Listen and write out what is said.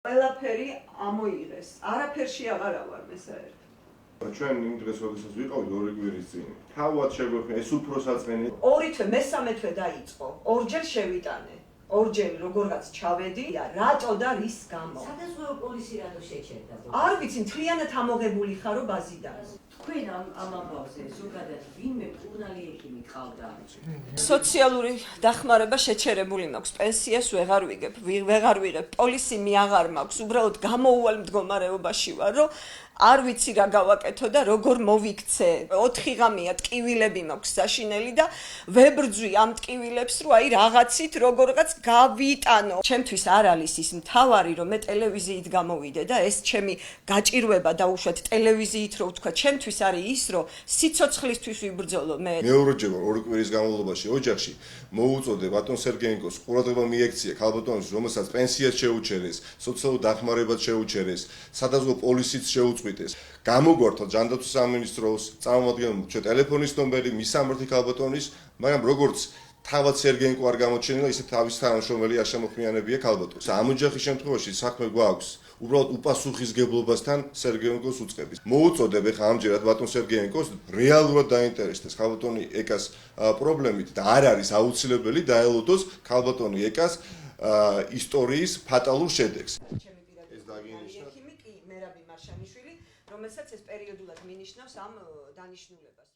ყველაფერი ამოიღეს. არაფერში აღარა ვარ მე საერთოდ. ჩვენ იმ დღეს როდესაც ვიყავით ორი კვირის წინ. თავად შეგვეხვია ეს უფრო საწყენი. ორი თვე, მესამე თვე დაიწყო. ორჯერ შევიტანე. ორჯერ როგორღაც ჩავედი, რატო და რის გამო. სადაზღვევო პოლისი რატო შეჩერდა? არ ვიცი, მთლიანად ამოღებული ხარო ბაზიდან. თქვენ ამ ამბავზე ზოგადად ვინმე ჟურნალი ექიმი ყავდა? სოციალური დახმარება შეჩერებული მაქვს, პენსიას ვეღარ ვიღებ, პოლისი მე აღარ მაქვს, უბრალოდ გამოუვალ მდგომარეობაში ვარ, რომ არ ვიცი რა გავაკეთო და როგორ მოვიქცე. 4 ღამეა ტკივილები მაქვს საშინელი და ვებრძვი ამ ტკივილებს, რომ აი რაღაცით როგორღაც გავიტანო. ჩემთვის არ არის ის მთავარი, რომ მე ტელევიზიით გამოვიდე და ეს ჩემი გაჭირვება დაუშვათ ტელევიზიით, რომ ვთქვა, ჩემთვის არის ის, რომ სიცოცხლისთვის ვიბრძოლო მე. მეორეჯერ ორი კვირის განმავლობაში ოჯახში მოუწოდე ბატონ სერგეენკოს ყურადღება მიექცია ქალბატონის, რომელსაც პენსიას შეუჩერეს, სოციალურ დახმარებას შეუჩერეს, სადაზღვევო პოლისიც შეუწყვიტეს. გამოგვართო ჯანდაცვის სამინისტროს წარმომადგენელმა ტელეფონის ნომერი, მისამართი ქალბატონის, მაგრამ როგორც თავად სერგეენკო არ გამოჩენილა, ისე თავის თანამშრომელი არ შემოხმიანებია ქალბატონს. ამ ოჯახის შემთხვევაში საქმე გვაქვს უბრალოდ უპასუხისგებლობასთან სერგეენკოს უწყების. მოუწოდებ ახლა ამჯერად ბატონ სერგეენკოს რეალურად დაინტერესდეს ქალბატონი ეკას პრობლემით და არ არის აუცილებელი დაელოდოს ქალბატონი ეკას ისტორიის ფატალურ შედეგს. ეს დაგინიშნა ექიმი კი მერაბი მარშანიშვილი, რომელსაც ეს პერიოდულად მინიშნავს ამ დანიშნულებას.